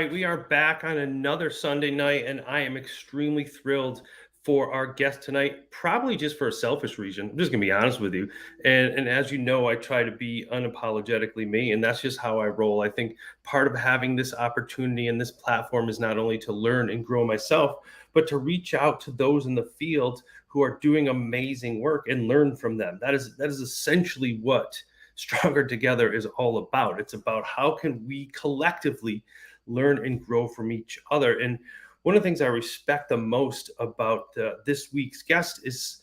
right, we are back on another Sunday night, and I am extremely thrilled for our guest tonight, probably just for a selfish reason. I'm just gonna be honest with you. And as you know, I try to be unapologetically me, and that's just how I roll. I think part of having this opportunity and this platform is not only to learn and grow myself, but to reach out to those in the field who are doing amazing work and learn from them. That is essentially what Stronger Together is all about. It's about how can we collectively learn and grow from each other. And one of the things I respect the most about this week's guest is,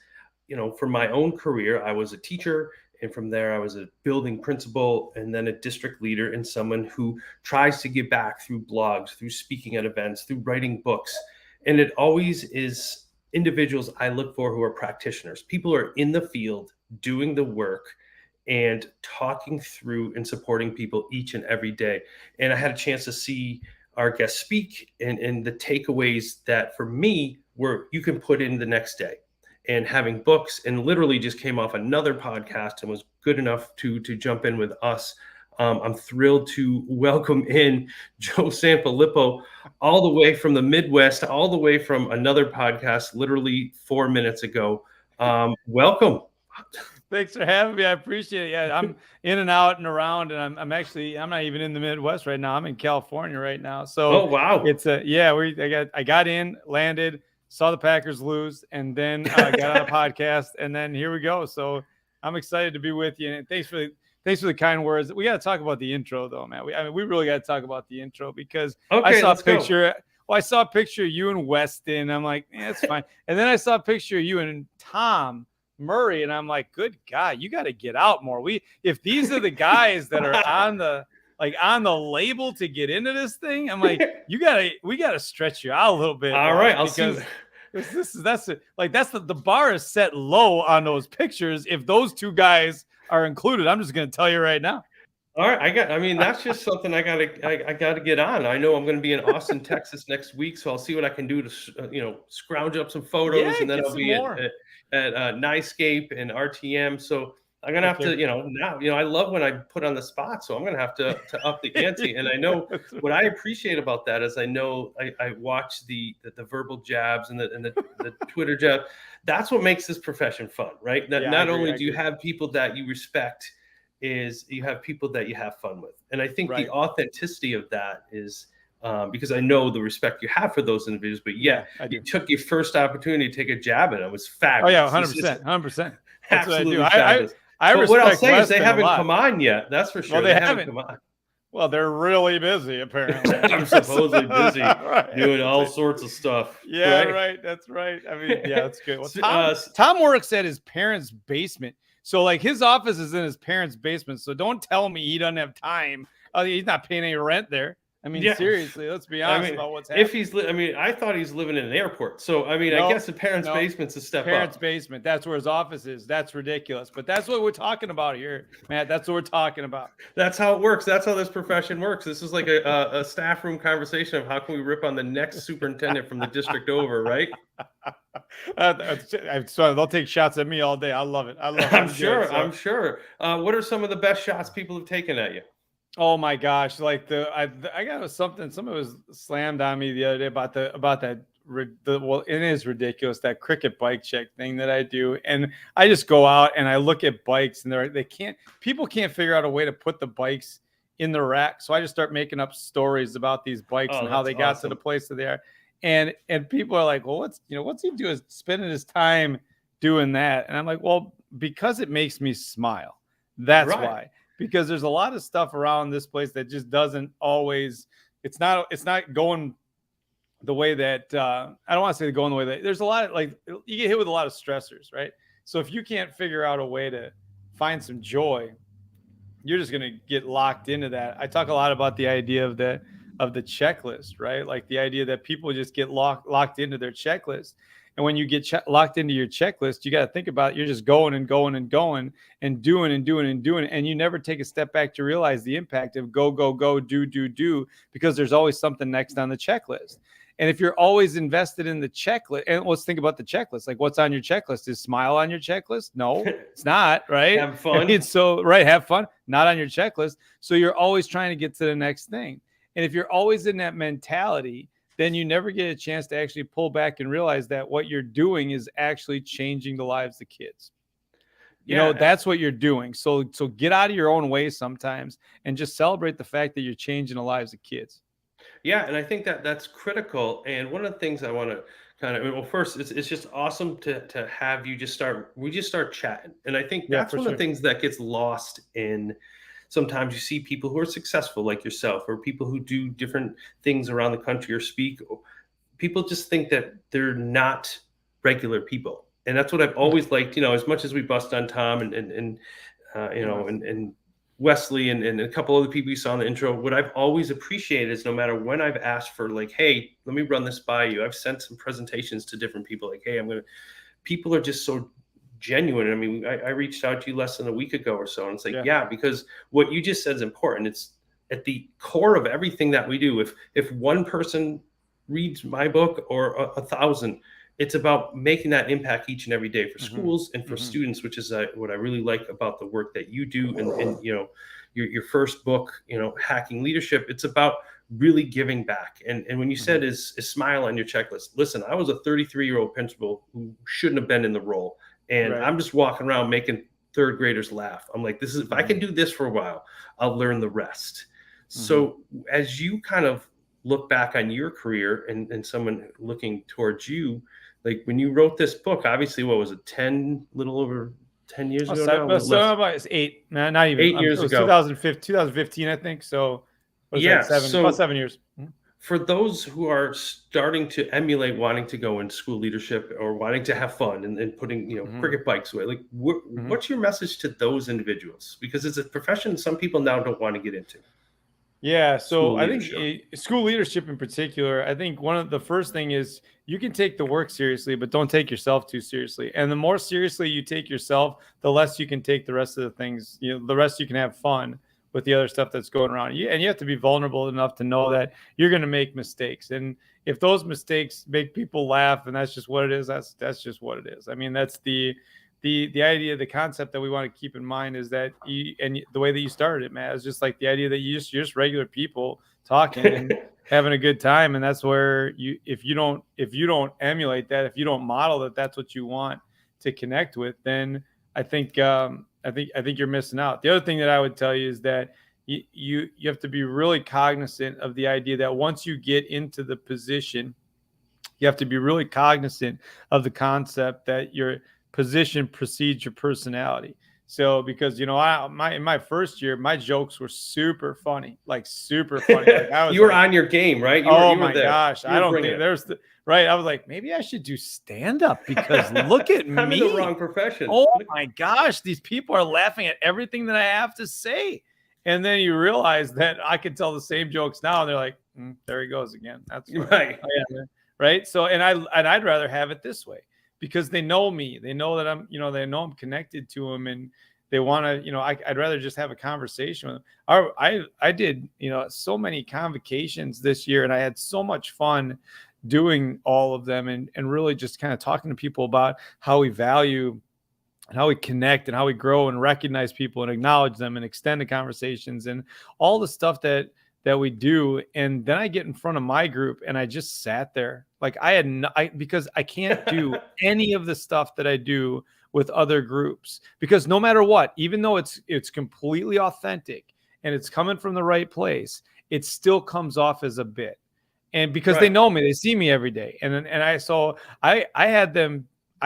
for my own career, I was a teacher. And from there, I was a building principal and then a district leader and someone who tries to give back through blogs, through speaking at events, through writing books. And it always is individuals I look for who are practitioners. People who are in the field doing the work and talking through and supporting people each and every day. And I had a chance to see our guest speak and the takeaways that for me were you can put in the next day. And having books, and literally just came off another podcast and was good enough to jump in with us. I'm thrilled to welcome in Joe Sanfelippo, all the way from the Midwest, all the way from another podcast, literally 4 minutes ago. Welcome. Thanks for having me. I appreciate it. Yeah, I'm in and out and around, and I'm not even in the Midwest right now. I'm in California right now. So oh wow, it's I got in, landed, saw the Packers lose, and then got on a podcast, and then here we go. So I'm excited to be with you, and thanks for the kind words. We got to talk about the intro though, man. We really got to talk about the intro because I saw a picture. Go. Well, I saw a picture of you and Weston. I'm like, it's fine. And then I saw a picture of you and Tom Murray, and I'm like, good God, you got to get out more. If these are the guys that are on the label to get into this thing, I'm like, we got to stretch you out a little bit. All right, I'll see. That's the bar is set low on those pictures. If those two guys are included, I'm just going to tell you right now. All right, that's just something I gotta get on. I know I'm going to be in Austin, Texas next week, so I'll see what I can do to scrounge up some photos, and then I'll be at Nyscape and RTM. So I'm gonna have to, now, I love when I put on the spot, so I'm gonna have to up the ante. And I know what I appreciate about that is I know I watch the verbal jabs and the Twitter jab. That's what makes this profession fun, right? That not only do you have people that you respect, is you have people that you have fun with. And I think the authenticity of that is because I know the respect you have for those individuals, but you took your first opportunity to take a jab at it. It was fabulous. Oh yeah, 100%. That's absolutely what I do. But what I'll say is they haven't come on yet. That's for sure. Well, they haven't come on. Well, they're really busy, apparently. They're supposedly busy doing all sorts of stuff. Yeah, right. That's right. I mean, yeah, that's good. Well, Tom works at his parents' basement. So, like, his office is in his parents' basement. So don't tell me he doesn't have time. He's not paying any rent there. I mean, seriously, let's be honest about what's happening. I thought he's living in an airport. So, I guess the parents' basement's a step up. Parents' basement. That's where his office is. That's ridiculous. But that's what we're talking about here, Matt. That's what we're talking about. That's how it works. That's how this profession works. This is like a staff room conversation of how can we rip on the next superintendent from the district over, right? So they'll take shots at me all day. I love it. I'm sure. What are some of the best shots people have taken at you? Oh my gosh! Like I got something. Somebody was slammed on me the other day about that. Well, it is ridiculous, that cricket bike check thing that I do, and I just go out and I look at bikes, and people can't figure out a way to put the bikes in the rack. So I just start making up stories about these bikes and how they got to the place that they are, and people are like, well, what's he doing? Spending his time doing that, and I'm like, well, because it makes me smile. That's why. Because there's a lot of stuff around this place that just doesn't always, it's not going the way that, I don't want to say going the way that, there's a lot of, like, you get hit with a lot of stressors, right? So if you can't figure out a way to find some joy, you're just going to get locked into that. I talk a lot about the idea of the checklist, right? Like the idea that people just get locked into their checklist. And when you get locked into your checklist, you got to think about it. You're just going and going and going and doing and doing and doing. And you never take a step back to realize the impact of go, do, because there's always something next on the checklist. And if you're always invested in the checklist, and let's think about the checklist, like what's on your checklist? Is smile on your checklist? No, it's not, right? Have fun. Have fun, not on your checklist. So you're always trying to get to the next thing. And if you're always in that mentality, then you never get a chance to actually pull back and realize that what you're doing is actually changing the lives of kids. That's what you're doing. So get out of your own way sometimes and just celebrate the fact that you're changing the lives of kids. Yeah, and I think that that's critical. And one of the things I want to kind of, well, first, it's just awesome to have you we just start chatting. And I think that's one of the things that gets lost in, sometimes you see people who are successful like yourself, or people who do different things around the country or speak. People just think that they're not regular people. And that's what I've always liked, as much as we bust on Tom and Wesley and a couple other people you saw in the intro, what I've always appreciated is no matter when I've asked for, like, hey, let me run this by you. I've sent some presentations to different people, like, hey, people are just so genuine. I mean, I reached out to you less than a week ago or so. And it's like, yeah, because what you just said is important. It's at the core of everything that we do. If one person reads my book or 1,000, it's about making that impact each and every day for schools and for students, which is what I really like about the work that you do. And your first book, Hacking Leadership, it's about really giving back. And when you said is smile on your checklist, listen, I was a 33-year-old principal who shouldn't have been in the role. And I'm just walking around making third graders laugh. I'm like, if I can do this for a while, I'll learn the rest. So as you kind of look back on your career and someone looking towards you, like when you wrote this book, obviously, what was it, little over 10 years ago now? It's 8, not even 8 years ago. 2015, I think. So about 7 years. For those who are starting to emulate wanting to go into school leadership or wanting to have fun and putting, cricket bikes away, like what's your message to those individuals? Because it's a profession some people now don't want to get into. Yeah, so I think school leadership in particular, I think one of the first thing is you can take the work seriously, but don't take yourself too seriously. And the more seriously you take yourself, the less you can take the rest of the things. The rest you can have fun with the other stuff that's going around. And you have to be vulnerable enough to know that you're going to make mistakes. And if those mistakes make people laugh, and that's just what it is, that's just what it is. I mean, that's the idea, the concept that we want to keep in mind is that and the way that you started it, Matt, is just like the idea that you're just regular people talking and having a good time. And that's where if you don't emulate that, if you don't model that that's what you want to connect with, then I think you're missing out. The other thing that I would tell you is that you have to be really cognizant of the idea that once you get into the position, you have to be really cognizant of the concept that your position precedes your personality. So because in my first year, my jokes were super funny, like super funny. Like I was you were on your game, right? My gosh, I don't think there's right. I was like, maybe I should do stand up because look at me. I'm in the wrong profession. Oh my gosh, these people are laughing at everything that I have to say. And then you realize that I can tell the same jokes now, and they're like, there he goes again. That's right. Right. So I'd rather have it this way. Because they know me, they know that they know I'm connected to them, and they want to, I'd rather just have a conversation with them. I did, so many convocations this year, and I had so much fun doing all of them, and really just kind of talking to people about how we value and how we connect and how we grow and recognize people and acknowledge them and extend the conversations and all the stuff that we do. And then I get in front of my group and I just sat there. Like because I can't do any of the stuff that I do with other groups, because no matter what, even though it's completely authentic and it's coming from the right place, it still comes off as a bit. And because they know me, they see me every day. I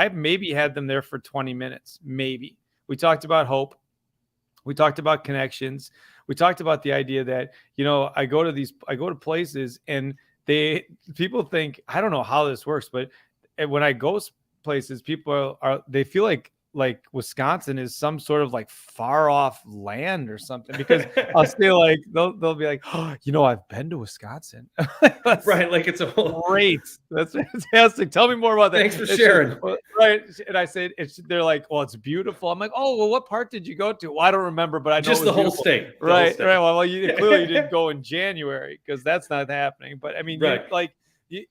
maybe had them there for 20 minutes. Maybe we talked about hope. We talked about connections. We talked about the idea that, I go to places and people think, I don't know how this works, but when I go places, people they feel like Wisconsin is some sort of like far off land or something, because I'll say like, they'll be like, oh, I've been to Wisconsin. Right. Like it's a whole great. That's fantastic. Tell me more about that. Thanks for sharing. Right. And I said, they're like, well, it's beautiful. I'm like, oh, well, what part did you go to? Well, I don't remember, but I know just the whole state. Right. Right. Well, you clearly didn't go in January, because that's not happening. But I mean, right.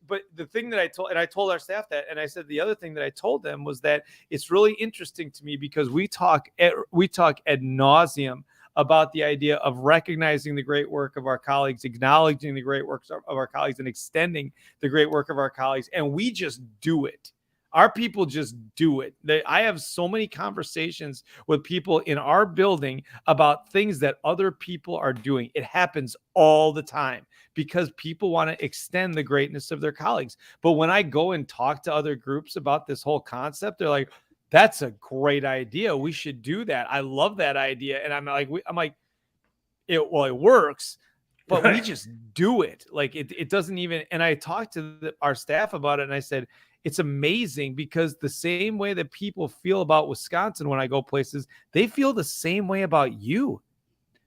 But the thing that I told our staff that, and I said the other thing that I told them was that it's really interesting to me because we talk ad nauseum about the idea of recognizing the great work of our colleagues, acknowledging the great works of our colleagues, and extending the great work of our colleagues. And we just do it. Our people just do it. I have so many conversations with people in our building about things that other people are doing. It happens all the time because people want to extend the greatness of their colleagues. But when I go and talk to other groups about this whole concept, they're like, that's a great idea. We should do that. I love that idea. And I'm like, it works, but we just do it. Like it doesn't even, and I talked to our staff about it and I said, it's amazing because the same way that people feel about Wisconsin when I go places, they feel the same way about you.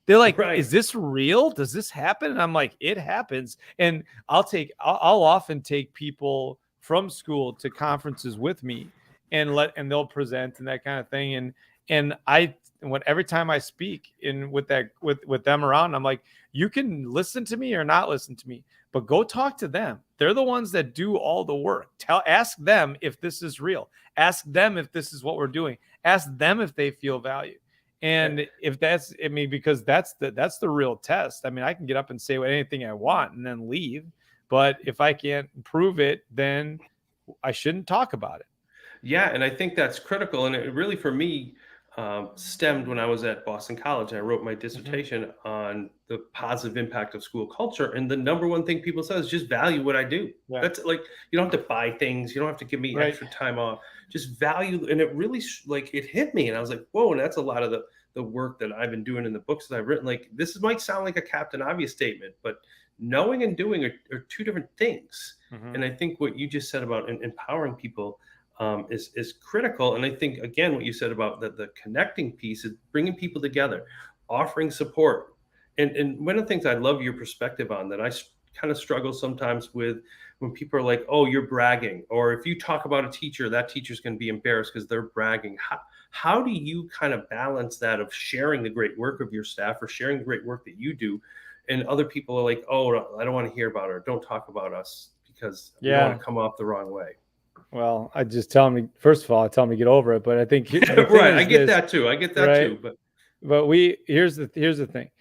They're like, Is this real? Does this happen? And I'm like, it happens. And I'll often take people from school to conferences with me and they'll present and that kind of thing. And every time I speak with them around, I'm like, you can listen to me or not listen to me, but go talk to them. They're the ones that do all the work. Ask them if this is real. Ask them if this is what we're doing. Ask them if they feel value. And if that's, because that's the real test. I mean, I can get up and say anything I want and then leave, but if I can't prove it, then I shouldn't talk about it. Yeah, and I think that's critical. And it really, for me, stemmed when I was at Boston College. I wrote my dissertation on the positive impact of school culture. And the number one thing people say is just value what I do. Yeah. That's like, you don't have to buy things. You don't have to give me extra time off. Just value. And it really it hit me. And I was like, whoa, and that's a lot of the work that I've been doing in the books that I've written. Like, this might sound like a Captain Obvious statement, but knowing and doing are two different things. And I think what you just said about empowering people is critical. And I think, again, what you said about the connecting piece is bringing people together, offering support. And one of the things I love your perspective on that I kind of struggle sometimes with when people are like, oh, you're bragging. Or if you talk about a teacher, that teacher's going to be embarrassed because they're bragging. How do you kind of balance that of sharing the great work of your staff or sharing the great work that you do? And other people are like, oh, I don't want to hear about it, or don't talk about us because you don't want to come off the wrong way. Well, I just tell me, first of all, I tell me to get over it. But I think right, I get that too. But here's the thing.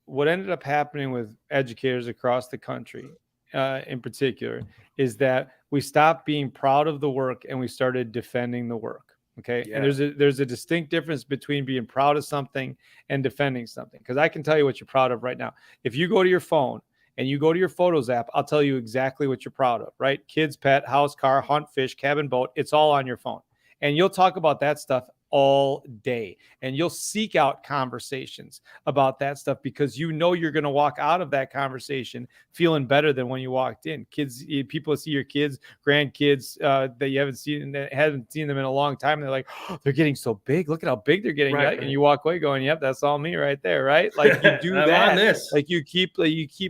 What ended up happening with educators across the country, in particular, is that we stopped being proud of the work and we started defending the work. Okay, yeah. And there's a distinct difference between being proud of something and defending something. Because I can tell you what you're proud of right now. If you go to your phone and you go to your Photos app, I'll tell you exactly what you're proud of, right? Kids, pet, house, car, hunt, fish, cabin, boat. It's all on your phone. And you'll talk about that stuff all day. And you'll seek out conversations about that stuff because you know you're going to walk out of that conversation feeling better than when you walked in. People see your kids, grandkids that you haven't seen them in a long time. And they're like, oh, they're getting so big. Look at how big they're getting. Right. And you walk away going, yep, that's all me right there. Right. Like you do that. Like you keep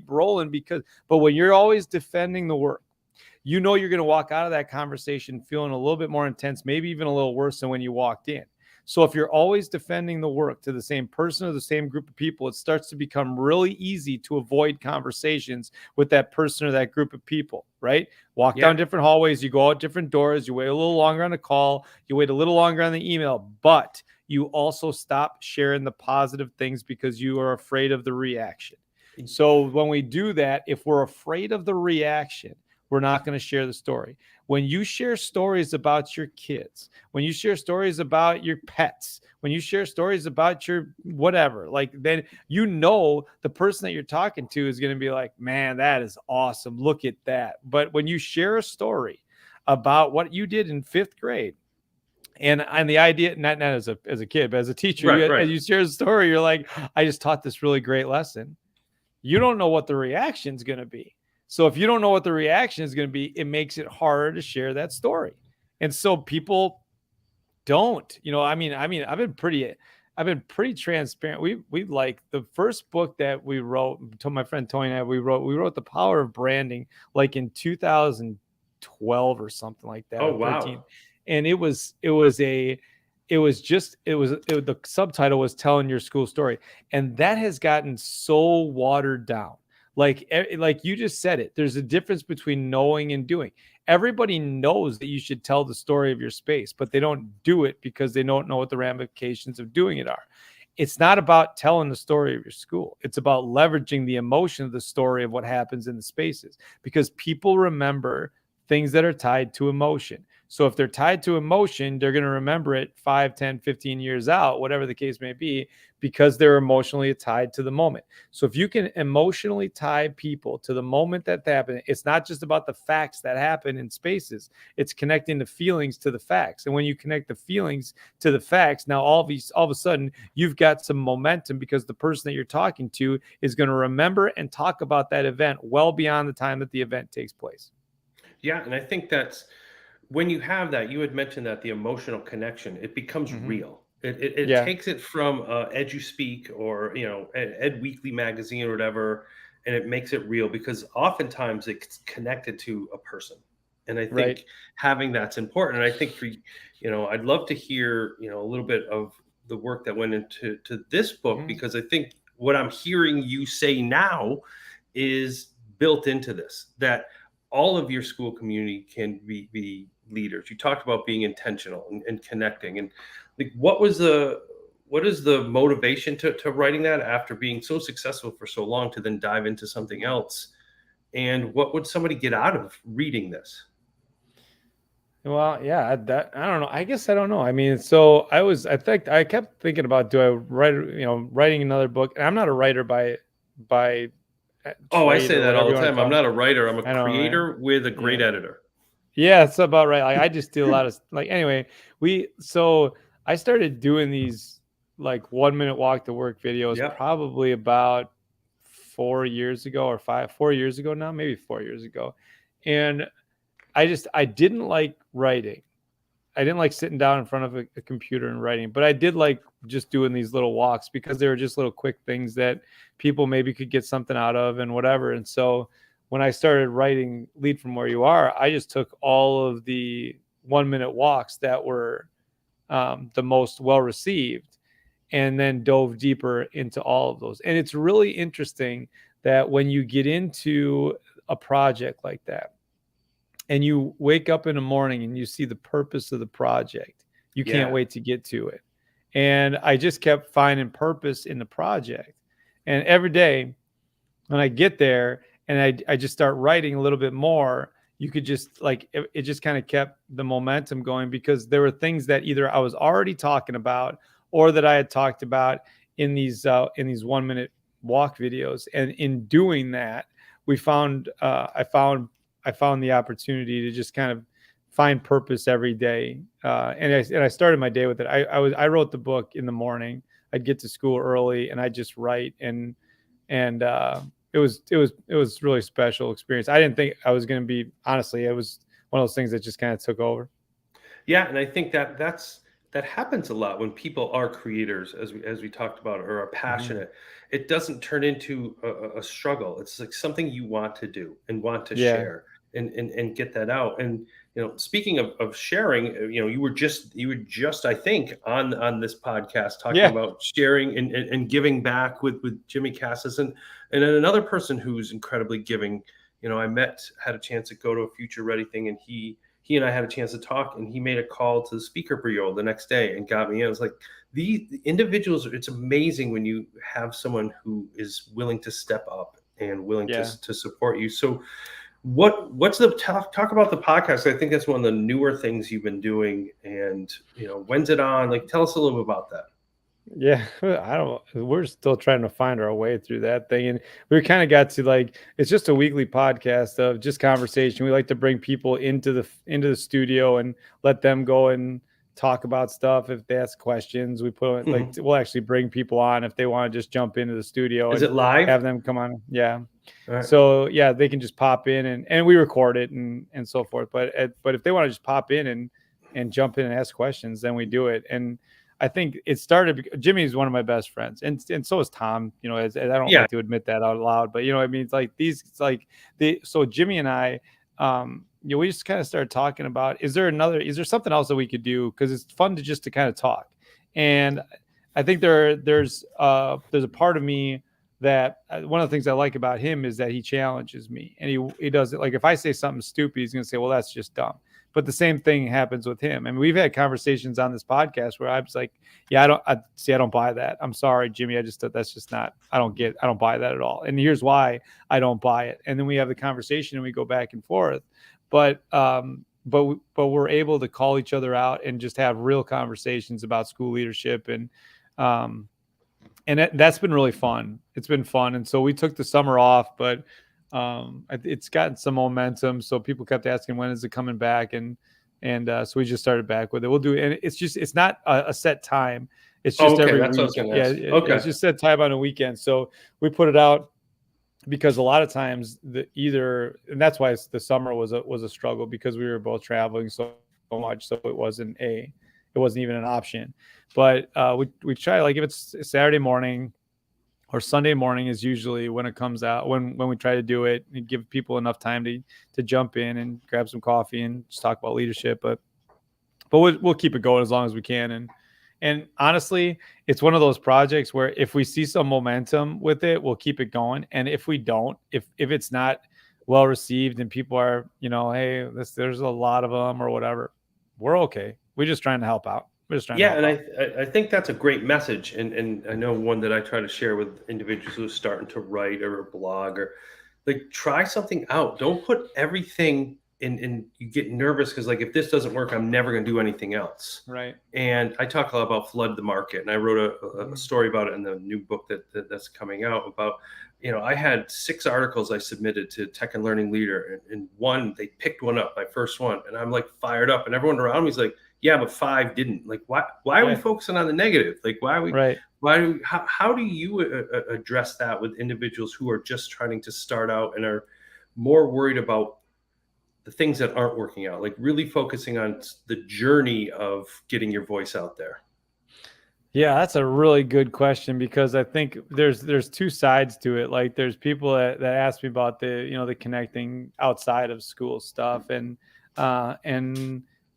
rolling but when you're always defending the work, you know you're going to walk out of that conversation feeling a little bit more intense, maybe even a little worse than when you walked in. So if you're always defending the work to the same person or the same group of people, it starts to become really easy to avoid conversations with that person or that group of people, right? Walk down different hallways, you go out different doors, you wait a little longer on a call, you wait a little longer on the email, but you also stop sharing the positive things because you are afraid of the reaction. So when we do that, if we're afraid of the reaction, we're not going to share the story. When you share stories about your kids, when you share stories about your pets, when you share stories about your whatever, like then you know the person that you're talking to is going to be like, man, that is awesome. Look at that. But when you share a story about what you did in 5th grade, and the idea, not as a kid, but as a teacher, as you share a story, you're like, I just taught this really great lesson. You don't know what the reaction is going to be. So if you don't know what the reaction is going to be, it makes it harder to share that story. And so people don't, I've been pretty transparent. We like the first book that we wrote, to my friend Tony and I, we wrote The Power of Branding like in 2012 or something like that. Oh, wow. 13. And the subtitle was Telling Your School Story. And that has gotten so watered down. Like you just said it, there's a difference between knowing and doing. Everybody knows that you should tell the story of your space, but they don't do it because they don't know what the ramifications of doing it are. it's not about telling the story of your school. It's about leveraging the emotion of the story of what happens in the spaces, because people remember things that are tied to emotion. So if they're tied to emotion, they're going to remember it 5, 10, 15 years out, whatever the case may be, because they're emotionally tied to the moment. So if you can emotionally tie people to the moment that happened, it's not just about the facts that happen in spaces. It's connecting the feelings to the facts. And when you connect the feelings to the facts, now all of a sudden you've got some momentum, because the person that you're talking to is going to remember and talk about that event well beyond the time that the event takes place. Yeah, and I think that's when you have that, you had mentioned that the emotional connection, it becomes Mm-hmm. real. It Yeah, takes it from EduSpeak or Ed Weekly magazine or whatever, and it makes it real, because oftentimes it's connected to a person, and I right. think having that's important. And I think I'd love to hear a little bit of the work that went into this book, Mm-hmm. because I think what I'm hearing you say now is built into this, that all of your school community can be leaders. You talked about being intentional and connecting, and like, what is the motivation to writing that after being so successful for so long, to then dive into something else? And what would somebody get out of reading this? Well, yeah, I don't know. I guess I don't know. I mean, so I kept thinking about, do I writing another book? And I'm not a writer by Oh, I trade, say or that whatever all you the want to time. I'm call it. not a writer. I'm a I don't know, right? creator with a great Yeah. editor. Yeah, it's about right. Like, I just do a lot of, like, anyway, so I started doing these like 1 minute walk to work videos Yep. probably about 4 years ago, or 4 years ago now, maybe 4 years ago. And I didn't like writing. I didn't like sitting down in front of a computer and writing, but I did like just doing these little walks, because they were just little quick things that people maybe could get something out of and whatever. And so when I started writing Lead From Where You Are, I just took all of the 1 minute walks that were the most well received, and then dove deeper into all of those. And it's really interesting that when you get into a project like that, and you wake up in the morning and you see the purpose of the project, you can't Yeah. wait to get to it. And I just kept finding purpose in the project. And every day when I get there and I just start writing a little bit more, you could just like, it just kind of kept the momentum going, because there were things that either I was already talking about, or that I had talked about in these 1 minute walk videos. And in doing that, we found I found the opportunity to just kind of find purpose every day. And I started my day with it. I wrote the book in the morning. I'd get to school early and I'd just write, and it was really special experience. I didn't think I was going to be, honestly, it was one of those things that just kind of took over. Yeah, and I think that happens a lot when people are creators, as we talked about, or are Mhm. passionate. It doesn't turn into a struggle. It's like something you want to do and want to Yeah. share and get that out. And speaking of sharing, you were just I think on this podcast talking Yeah. about sharing and giving back with Jimmy Cassis, and then another person who's incredibly giving. Had a chance to go to a Future Ready thing, and he and I had a chance to talk, and he made a call to the speaker bureau the next day and got me in. I was like, the individuals, it's amazing when you have someone who is willing to step up and willing Yeah. to support you. So what's the talk about the podcast? I think that's one of the newer things you've been doing. And when's it on? Like, tell us a little bit about that. Yeah, I don't. We're still trying to find our way through that thing, and we kind of got to, like, it's just a weekly podcast of just conversation. We like to bring people into the studio and let them go and talk about stuff. If they ask questions, we put like, Mhm. we'll actually bring people on if they want to just jump into the studio Is and it live? have them come on. Yeah, All right. so yeah, they can just pop in, and we record it and so forth. But if they want to just pop in and jump in and ask questions, then we do it. And I think it started because Jimmy is one of my best friends, and so is Tom. As I don't Yeah. like to admit that out loud, but what I mean. It's like these. It's like so Jimmy and I, we just kind of started talking about, is there something else that we could do, because it's fun to kind of talk. And I think there's a part of me that, one of the things I like about him is that he challenges me, and he does it. Like, if I say something stupid, he's gonna say, well, that's just dumb. But the same thing happens with him. I mean, we've had conversations on this podcast where I was like, yeah, I don't buy that. I'm sorry, Jimmy. That's just not, I don't buy that at all. And here's why I don't buy it. And then we have the conversation and we go back and forth. But we're able to call each other out and just have real conversations about school leadership. And that's been really fun. It's been fun. And so we took the summer off, but it's gotten some momentum. So people kept asking, when is it coming back? And so we just started back with it. We'll do it. And it's not a set time. It's just every week. It's just set time on a weekend. So we put it out because a lot of times and that's why the summer was a struggle, because we were both traveling so much. So it wasn't even an option. But we try, like, if it's Saturday morning or Sunday morning is usually when it comes out, when we try to do it and give people enough time to jump in and grab some coffee and just talk about leadership. But we'll keep it going as long as we can. And honestly, it's one of those projects where if we see some momentum with it, we'll keep it going. And if we don't, if it's not well received and people are, hey, there's a lot of them or whatever, we're okay. We're just trying to help out. I think that's a great message, and I know one that I try to share with individuals who are starting to write or blog, or like, try something out. Don't put everything in, and you get nervous because, like, if this doesn't work, I'm never going to do anything else. Right. And I talk a lot about flood the market, and I wrote a story about it in the new book that's coming out about, I had 6 articles I submitted to Tech and Learning Leader, and one, they picked one up, my first one, and I'm like fired up, and everyone around me is like, yeah, but 5 didn't. Like, why are we focusing on the negative? Like, how do you address that with individuals who are just trying to start out and are more worried about the things that aren't working out, like really focusing on the journey of getting your voice out there? Yeah, that's a really good question, because I think there's 2 sides to it. Like, there's people that ask me about the connecting outside of school stuff, and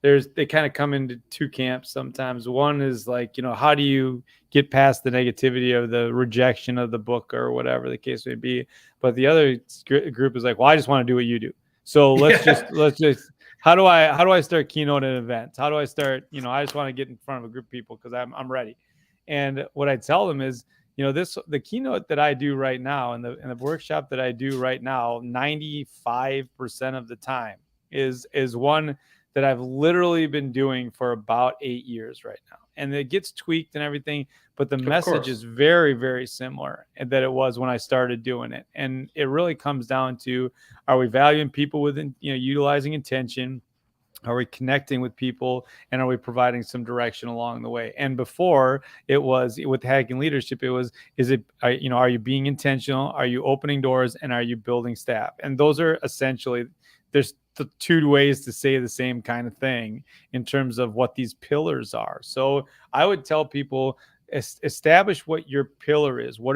they kind of come into 2 camps sometimes. One is like, how do you get past the negativity of the rejection of the book or whatever the case may be? But the other group is like, well, I just want to do what you do. So let's just, how do I start Keynote at events? How do I start, I just want to get in front of a group of people because I'm ready. And what I tell them is, the Keynote that I do right now and the workshop that I do right now, 95% of the time is one that I've literally been doing for about 8 years right now. And it gets tweaked and everything, but the message is very, very similar that it was when I started doing it. And it really comes down to, are we valuing people within, utilizing intention? Are we connecting with people, and are we providing some direction along the way? And before, it was with Hacking Leadership, are you being intentional? Are you opening doors, and are you building staff? And those are essentially, there's the 2 ways to say the same kind of thing in terms of what these pillars are. So I would tell people, establish what your pillar is. What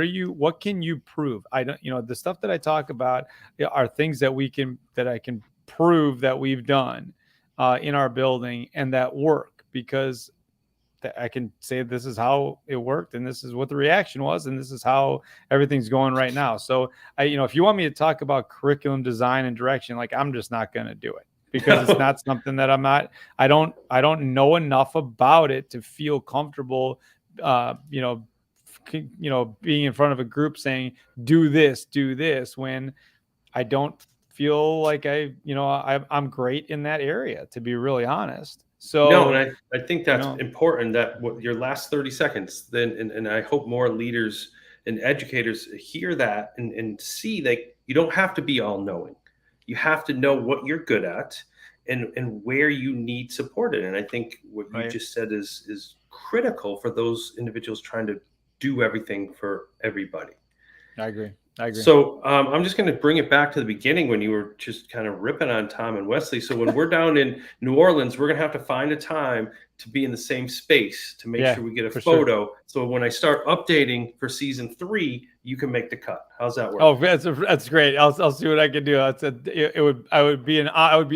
can you prove? The stuff that I talk about are things that I can prove that we've done in our building and that work, because I can say this is how it worked and this is what the reaction was and this is how everything's going right now. So if you want me to talk about curriculum design and direction, like, I'm just not going to do it, because it's not something that I don't know enough about it to feel comfortable, being in front of a group saying, do this, when I don't feel like I'm great in that area, to be really honest. So no, and I think that's important, that your last 30 seconds, then, and I hope more leaders and educators hear that and see that you don't have to be all knowing. You have to know what you're good at and where you need supported. And I think what you just said is critical for those individuals trying to do everything for everybody. I agree. So I'm just going to bring it back to the beginning when you were just kind of ripping on Tom and Wesley. So when we're down in New Orleans, we're going to have to find a time to be in the same space to make sure we get a photo. Sure. So when I start updating for season 3, you can make the cut. How's that work? Oh, that's great. I'll see what I can do. I would be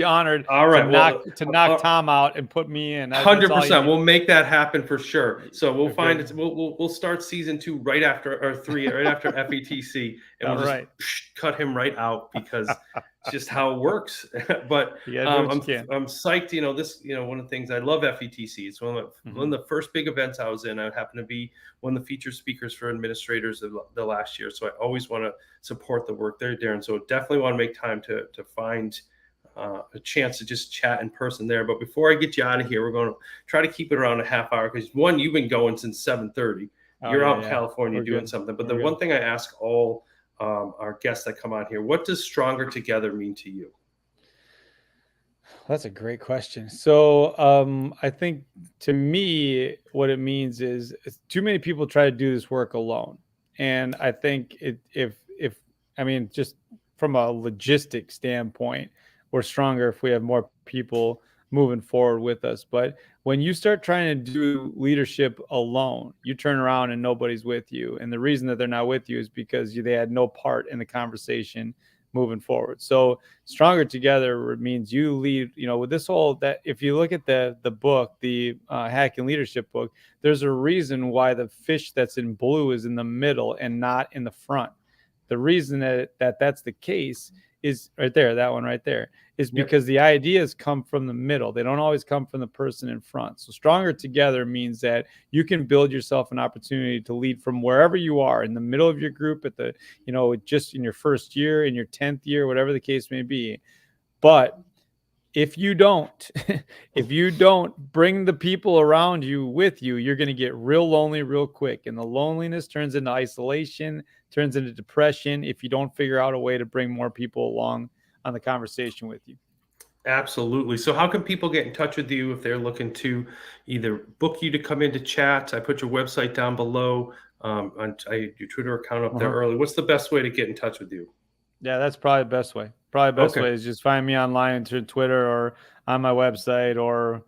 honored. All right, to knock Tom out and put me in. 100%. We'll make that happen for sure. So we'll find it. We'll start season 2 right after, or 3 right after FETC, and we'll right. just cut him right out because it's just how it works. But You gotta do what you can. I'm psyched. One of the things I love FETC. It's one of the first big events I was in. I happen to be one of the featured speakers for administrators of the last year. So I always want to support the work they're doing. So definitely want to make time to find a chance to just chat in person there. But before I get you out of here, we're going to try to keep it around a half hour because one, you've been going since 7:30. You're out in California doing something. But one thing I ask all our guests that come on here, what does Stronger Together mean to you? That's a great question. So I think to me, what it means is too many people try to do this work alone. And I think just from a logistic standpoint, we're stronger if we have more people moving forward with us. But when you start trying to do leadership alone, you turn around and nobody's with you. And the reason that they're not with you is because they had no part in the conversation moving forward. So Stronger Together means you lead, with this whole, that if you look at the book, the Hacking Leadership book, there's a reason why the fish that's in blue is in the middle and not in the front. The reason that's the case is right there, that one right there, is because the ideas come from the middle. They don't always come from the person in front. So Stronger Together means that you can build yourself an opportunity to lead from wherever you are, in the middle of your group, at the, just in your first year, in your 10th year, whatever the case may be. But if you don't bring the people around you with you, you're going to get real lonely real quick. And the loneliness turns into isolation, turns into depression if you don't figure out a way to bring more people along on the conversation with you. Absolutely. So how can people get in touch with you if they're looking to either book you to come into chat? I put your website down below, your Twitter account up there early. What's the best way to get in touch with you? Yeah, that's probably the best way. Way is just find me online through Twitter or on my website or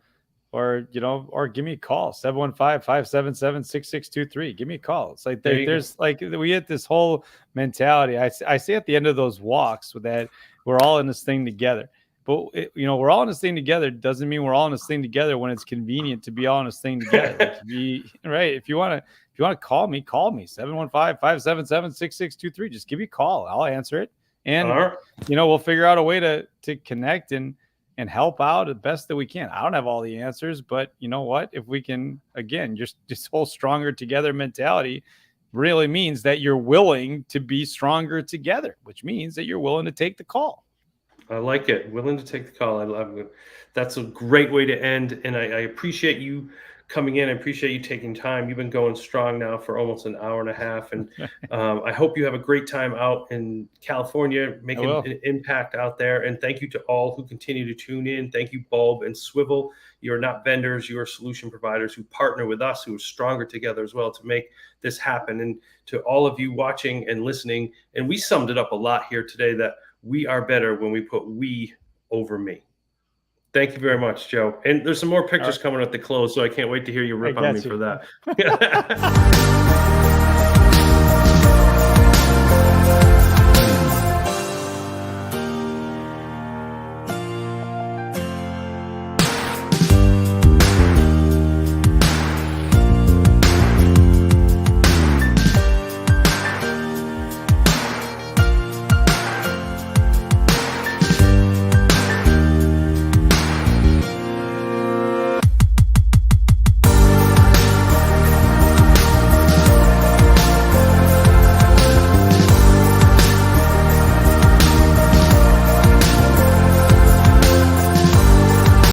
give me a call, 715-577-6623. Give me a call. It's like there's we get this whole mentality. I say at the end of those walks that we're all in this thing together. But we're all in this thing together doesn't mean we're all in this thing together when it's convenient to be all in this thing together. Right. If you want to call me, 715-577-6623. Just give me a call. I'll answer it. And we'll figure out a way to connect and help out the best that we can. I don't have all the answers, but you know what? If we can, again, just this whole Stronger Together mentality really means that you're willing to be stronger together, which means that you're willing to take the call. I like it. Willing to take the call. I love it. That's a great way to end. And I appreciate you coming in. I appreciate you taking time. You've been going strong now for almost an hour and a half. And I hope you have a great time out in California, making an impact out there. And thank you to all who continue to tune in. Thank you, Bulb and Swivel. You are not vendors. You are solution providers who partner with us, who are stronger together as well to make this happen. And to all of you watching and listening, and we summed it up a lot here today, that we are better when we put we over me. Thank you very much, Joe. And there's some more pictures coming at the close, so I can't wait to hear you rip on me for that.